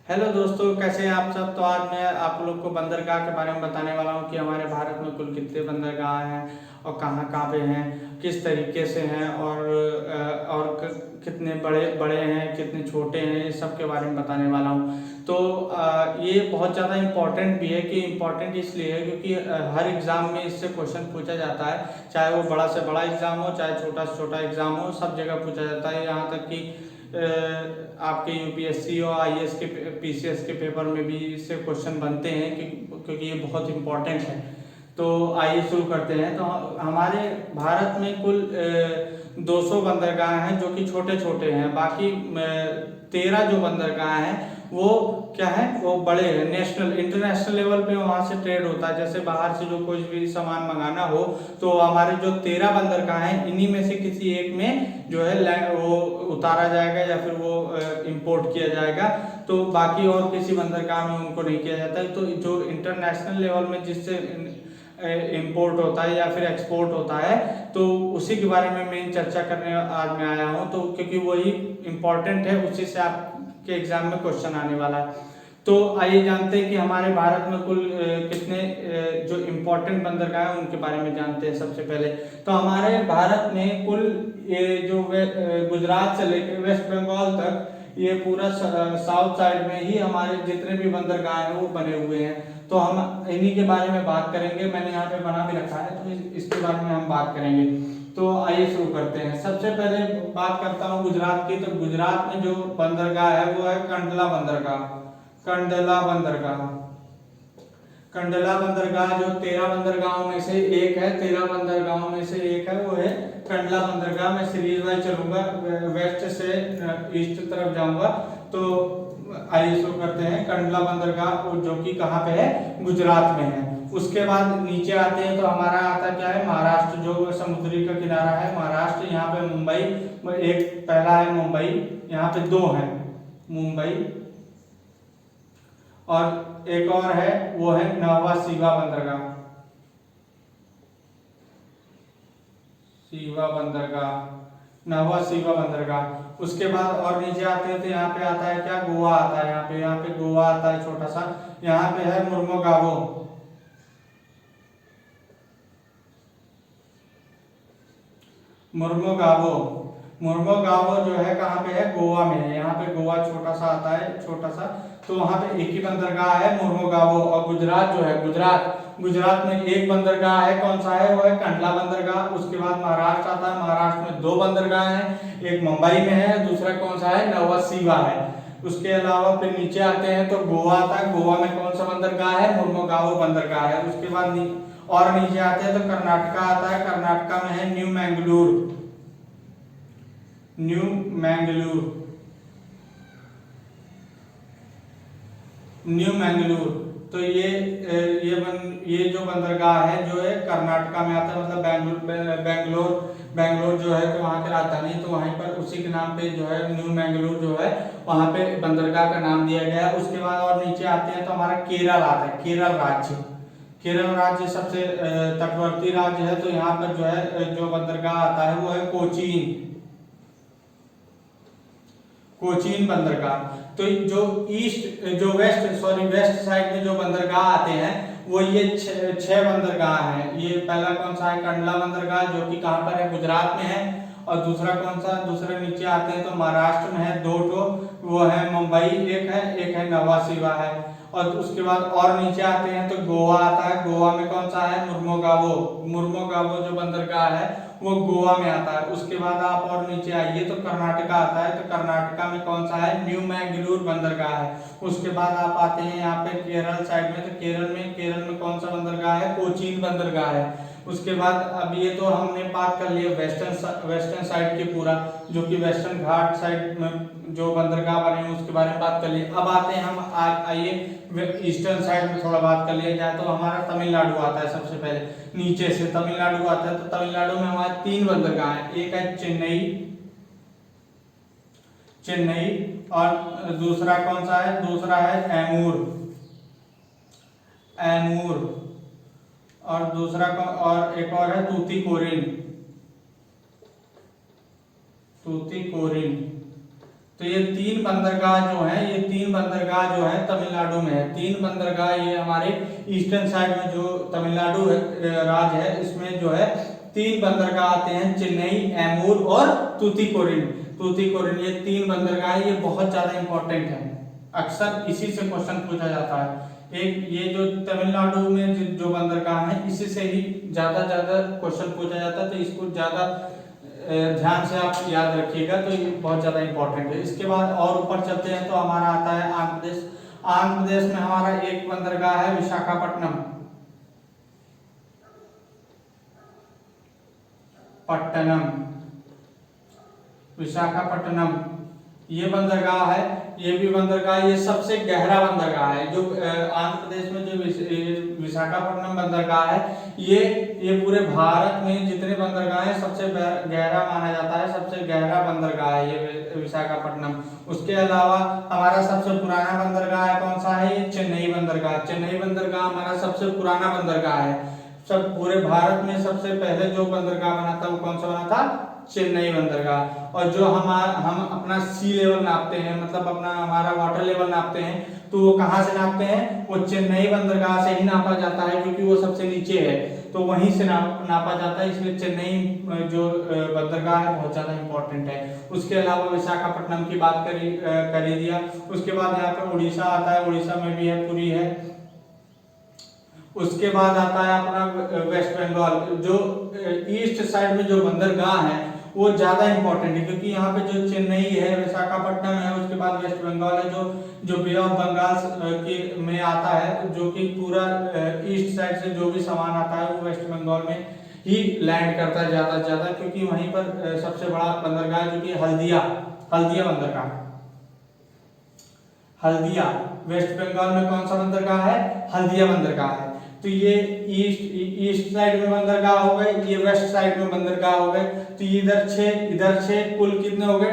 Hello दोस्तों, कैसे हैं आप सब। तो आज मैं आप लोग को बंदरगाह के बारे में बताने वाला हूँ कि हमारे भारत में कुल कितने बंदरगाह हैं और कहाँ कहाँ पे हैं, किस तरीके से हैं कितने बड़े बड़े हैं, कितने छोटे हैं, इस सब के बारे में बताने वाला हूँ। तो ये बहुत ज़्यादा इम्पोर्टेंट भी है कि इम्पोर्टेंट इसलिए है क्योंकि हर एग्ज़ाम में इससे क्वेश्चन पूछा जाता है। चाहे वो बड़ा से बड़ा एग्ज़ाम हो, चाहे छोटा से छोटा एग्ज़ाम हो, सब जगह पूछा जाता है। यहाँ तक कि आपके यूपीएससी और आईएएस के पीसीएस के पेपर में भी इससे क्वेश्चन बनते हैं क्योंकि ये बहुत इम्पोर्टेंट है। तो आइए शुरू करते हैं। तो हमारे भारत में कुल 200 बंदरगाह हैं जो कि छोटे छोटे हैं। बाकी 13 जो बंदरगाह हैं वो क्या है, वो बड़े हैं। नेशनल इंटरनेशनल लेवल पे वहाँ से ट्रेड होता है। जैसे बाहर से जो कोई भी सामान मंगाना हो तो हमारे जो 13 बंदरगाह हैं इन्हीं में से किसी एक में जो है वो उतारा जाएगा या फिर वो इंपोर्ट किया जाएगा। तो बाकी और किसी बंदरगाह में उनको नहीं किया जाता है। तो जो इंटरनेशनल लेवल में जिससे इंपोर्ट होता है या फिर एक्सपोर्ट होता है तो उसी के बारे में मैं चर्चा करने आज मैं आया हूँ। तो क्योंकि वही इम्पोर्टेंट है, उसी से आपके एग्जाम में क्वेश्चन आने वाला है। तो आइए जानते हैं कि हमारे भारत में कुल कितने जो इम्पोर्टेंट बंदरगाह हैं उनके बारे में जानते हैं। सबसे पहले तो हमारे भारत में कुल जो गुजरात से लेकर वेस्ट बंगाल तक ये पूरा साउथ साइड में ही हमारे जितने भी बंदरगाह हैं वो बने हुए हैं। तो हम इन्हीं के बारे में बात करेंगे। मैंने यहाँ पे बना भी रखा है, तो इसके बारे में हम बात करेंगे। तो आइए शुरू करते हैं। सबसे पहले बात करता हूँ गुजरात की। तो गुजरात में जो बंदरगाह है वो है कंडला बंदरगाह। कंडला बंदरगाह, कंडला बंदरगाह जो 13 बंदरगाहों में से एक है। 13 बंदरगाहों में से एक है, वो है कंडला बंदरगाह। मैं सीरीज वाइज चलूंगा, वेस्ट से ईस्ट तरफ जाऊंगा। तो आइए शुरू करते हैं। कंडला बंदरगाह जो कि कहाँ पे है, गुजरात में है। उसके बाद नीचे आते हैं तो हमारा आता क्या है, महाराष्ट्र, जो समुद्री का किनारा है महाराष्ट्र। यहाँ पे मुंबई, एक पहला है मुंबई, यहाँ पे दो है मुंबई, और एक और है वो है नवा सीवा बंदरगाह। सीवा बंदरगाह, नवा सीवा बंदरगाह। उसके बाद और नीचे आते हैं तो यहाँ पे आता है क्या, गोवा आता है। यहाँ पे गोवा आता है छोटा सा। यहाँ पे है मुर्मुगावो। मुर्मुगावो, मुर्मुगावो जो है कहाँ पे है, गोवा में है। यहाँ पे गोवा छोटा सा आता है, छोटा सा। तो वहाँ पे एक ही बंदरगाह है मुर्मुगावो। और गुजरात जो है, गुजरात में एक बंदरगाह है। कौन सा है, वो है कंडला बंदरगाह। उसके बाद महाराष्ट्र आता है। महाराष्ट्र में दो बंदरगाह हैं, एक मुंबई में है, दूसरा कौन सा है, नवा सीवा है। उसके अलावा फिर नीचे आते हैं तो गोवा आता है। गोवा में कौन सा बंदरगाह है, मुर्मुगावो बंदरगाह है। उसके बाद और नीचे आते हैं तो कर्नाटका आता है। कर्नाटका में है new Mangalore, new Mangalore, new Mangalore. तो ये जो बंदरगाह है जो है कर्नाटका में आता है। मतलब बेंगलोर जो है तो वहाँ की राजधानी, तो वहीं पर उसी के नाम पे जो है न्यू मैंगलोर जो है वहाँ पे बंदरगाह का नाम दिया गया है। उसके बाद और नीचे आते हैं तो हमारा केरल आता है। केरल राज्य, केरल राज्य सबसे तटवर्ती राज्य है। तो यहाँ पर जो है जो बंदरगाह आता है वो है कोचीन, कोचीन बंदरगाह। तो जो वेस्ट साइड में जो बंदरगाह आते हैं वो ये छह बंदरगाह हैं। ये पहला कौन सा है, कंडला बंदरगाह, जो कि कहाँ पर है, गुजरात में है। और दूसरा कौन सा, दूसरे नीचे आते हैं तो महाराष्ट्र में है, दो ठो, वो है मुंबई एक है नवा सीवा है। और उसके बाद और नीचे आते हैं तो गोवा आता है। गोवा में कौन सा है, मुर्मुगावो। मुर्मुगावो जो बंदरगाह है वो गोवा में आता है। उसके बाद आप और नीचे आइए तो कर्नाटका आता है। तो कर्नाटका में कौन सा है, न्यू मैंगलोर बंदरगाह है। उसके बाद आप आते हैं यहाँ पे केरल साइड में। तो केरल में कौन सा बंदरगाह है, कोचीन बंदरगाह है। उसके बाद अब ये तो हमने बात कर लिया वेस्टर्न साइड की पूरा, जो कि वेस्टर्न घाट साइड में जो बंदरगाह बने हैं उसके बारे में बात कर लिए। अब आते हैं हम आइए ईस्टर्न साइड में थोड़ा बात कर लिया जाए। तो हमारा तमिलनाडु आता है सबसे पहले, नीचे से तमिलनाडु आता है। तो तमिलनाडु में हमारे तीन बंदरगाह हैं। एक है चेन्नई, और दूसरा कौन सा है, दूसरा है एमूर, और दूसरा और एक और है तूतीकोरिन। तो ये 3 बंदरगाह जो है, ये 3 बंदरगाह जो है तमिलनाडु में है। 3 बंदरगाह ये हमारे ईस्टर्न साइड में जो तमिलनाडु राज्य है इसमें जो है 3 बंदरगाह आते हैं, चेन्नई, एमूर और तूतीकोरिन। तूतीकोरिन ये 3 बंदरगाह ये बहुत ज्यादा इंपॉर्टेंट है, अक्सर इसी से क्वेश्चन पूछा जाता है। एक ये जो तमिलनाडु में जो बंदरगाह है इसी से ही ज्यादा क्वेश्चन पूछा जाता है, तो इसको ज्यादा ध्यान से आप याद रखिएगा, तो ये बहुत ज्यादा इंपॉर्टेंट है। इसके बाद और ऊपर चलते हैं तो हमारा आता है आंध्र प्रदेश। आंध्र प्रदेश में हमारा एक बंदरगाह है विशाखापट्टनम, विशाखापट्टनम ये बंदरगाह है। ये भी बंदरगाह ये सबसे गहरा बंदरगाह है जो आंध्र प्रदेश में जो विशाखापट्टनम बंदरगाह है, ये पूरे भारत में जितने बंदरगाह हैं सबसे गहरा माना जाता है, सबसे गहरा बंदरगाह है ये विशाखापट्टनम। उसके अलावा हमारा सबसे पुराना बंदरगाह है कौन सा है, ये चेन्नई बंदरगाह। चेन्नई बंदरगाह हमारा सबसे पुराना बंदरगाह है। सब पूरे भारत में सबसे पहले जो बंदरगाह बना था वो कौन सा बना था, चेन्नई बंदरगाह। और जो हम अपना सी लेवल नापते हैं, मतलब अपना हमारा वाटर लेवल नापते हैं, तो वो कहाँ से नापते हैं, वो चेन्नई बंदरगाह से ही नापा जाता है, क्योंकि वो सबसे नीचे है तो वहीं से नापा जाता है। इसलिए चेन्नई जो बंदरगाह है बहुत ज्यादा इंपॉर्टेंट है। उसके अलावा विशाखापट्टनम की बात कर ही दिया। उसके बाद यहाँ पे उड़ीसा आता है, उड़ीसा में भी है, पुरी है। उसके बाद आता है अपना वेस्ट बंगाल। जो ईस्ट साइड में जो बंदरगाह है वो ज्यादा इंपॉर्टेंट है, क्योंकि यहाँ पे जो चेन्नई है, विशाखापट्टनम है, उसके बाद वेस्ट बंगाल है जो बे ऑफ बंगाल के में आता है, जो कि पूरा ईस्ट साइड से जो भी सामान आता है वो वेस्ट बंगाल में ही लैंड करता है ज्यादा से ज्यादा, क्योंकि वहीं पर सबसे बड़ा बंदरगाह जो कि हल्दिया बंदरगाह। हल्दिया वेस्ट बंगाल में कौन सा बंदरगाह है, हल्दिया बंदरगाह है। तो ये ईस्ट साइड में बंदरगाह हो गए, ये वेस्ट साइड में बंदरगाह हो गए। तो इधर 6 कुल कितने हो गए,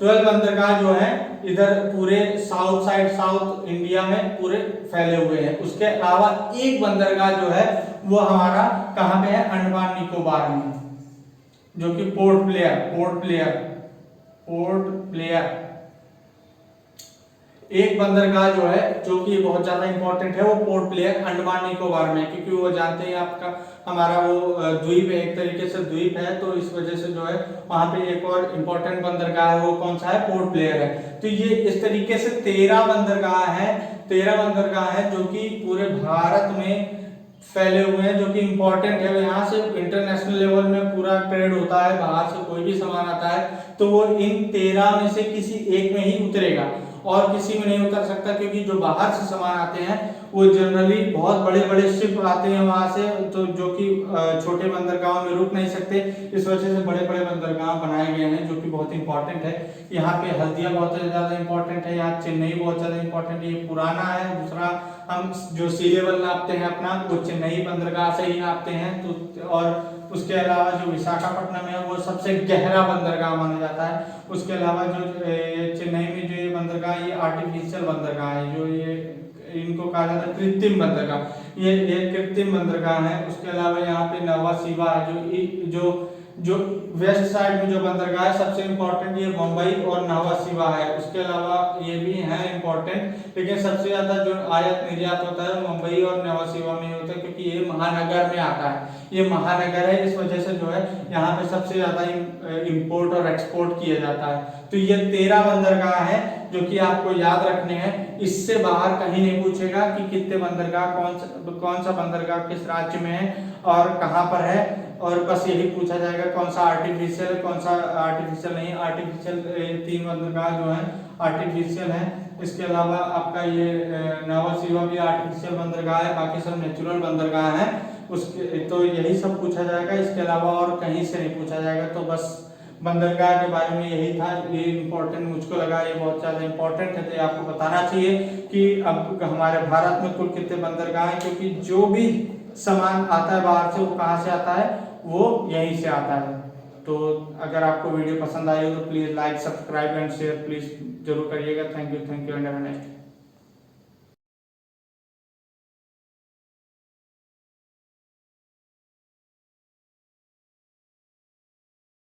12 बंदरगाह जो है इधर पूरे साउथ साइड, साउथ इंडिया में पूरे फैले हुए हैं। उसके अलावा एक बंदरगाह जो है वो हमारा कहाँ पे है, अंडमान निकोबार में, जो कि पोर्ट ब्लेयर एक बंदरगाह जो है जो कि बहुत ज्यादा इंपॉर्टेंट है, वो पोर्ट ब्लेयर अंडमान निकोबार में, क्योंकि वो जानते हैं आपका हमारा वो द्वीप है, एक तरीके से द्वीप है, तो इस वजह से जो है वहां पे एक और इंपॉर्टेंट बंदरगाह है, वो कौन सा है, पोर्ट ब्लेयर है। तो ये इस तरीके से 13 बंदरगाह है जो कि पूरे भारत में फैले हुए हैं, जो कि इंपॉर्टेंट है। यहाँ से इंटरनेशनल लेवल में पूरा ट्रेड होता है, बाहर से कोई भी सामान आता है तो वो इन 13 में से किसी एक में ही उतरेगा और किसी में नहीं उतर सकता, क्योंकि जो बाहर से सामान आते हैं वो जनरली बहुत बड़े शिप आते हैं वहां से, तो जो कि छोटे बंदरगाहों में रुक नहीं सकते। इस वजह से बड़े बंदरगाह बनाए गए हैं, जो कि बहुत इंपॉर्टेंट है। यहाँ पे हल्दिया बहुत ज्यादा इंपॉर्टेंट है, यहाँ चेन्नई बहुत ज्यादा इंपॉर्टेंट है, ये पुराना है। दूसरा हम जो सी लेवल नापते हैं अपना, वो चेन्नई बंदरगाह से ही नापते हैं। तो और उसके अलावा जो विशाखापट्टनम है वो सबसे गहरा बंदरगाह माना जाता है। उसके अलावा जो चेन्नई में जो ये बंदरगाह, ये आर्टिफिशियल बंदरगाह है, जो ये इनको कहा जाता है कृत्रिम बंदरगाह, ये कृत्रिम बंदरगाह है। उसके अलावा यहाँ पे नवा शिवा है, जो वेस्ट साइड में जो बंदरगाह है सबसे इंपॉर्टेंट ये मुंबई और नवा शिवा है। उसके अलावा ये भी है इंपॉर्टेंट, लेकिन सबसे ज्यादा जो आयात निर्यात होता है मुंबई और नवा शिवा में होता है, क्योंकि ये महानगर में आता है, ये महानगर है, इस वजह से जो है यहाँ पे सबसे ज्यादा इंपोर्ट और एक्सपोर्ट किया जाता है। तो ये 13 बंदरगाह है जो कि आपको याद रखने हैं। इससे बाहर कहीं नहीं पूछेगा कि कितने बंदरगाह, कौन सा बंदरगाह किस राज्य में है और कहाँ पर है, और बस यही पूछा जाएगा कौन सा आर्टिफिशियल है, कौन सा आर्टिफिशियल नहीं। आर्टिफिशियल 3 बंदरगाह जो है आर्टिफिशियल है। इसके अलावा आपका ये नवा शिवा भी आर्टिफिशियल बंदरगाह है, बाकी सब नेचुरल बंदरगाह है। उसके तो यही सब पूछा जाएगा, इसके अलावा और कहीं से नहीं पूछा जाएगा। तो बस बंदरगाह के बारे में यही था, ये इंपॉर्टेंट मुझको लगा, ये बहुत ज्यादा इंपॉर्टेंट है, तो आपको बताना चाहिए कि अब हमारे भारत में कुल कितने बंदरगाह हैं, क्योंकि जो भी सामान आता है बाहर से वो कहाँ से आता है, वो यहीं से आता है। तो अगर आपको वीडियो पसंद आई हो तो please like, subscribe and share please जरूर करिएगा। Thank you and have a nice day.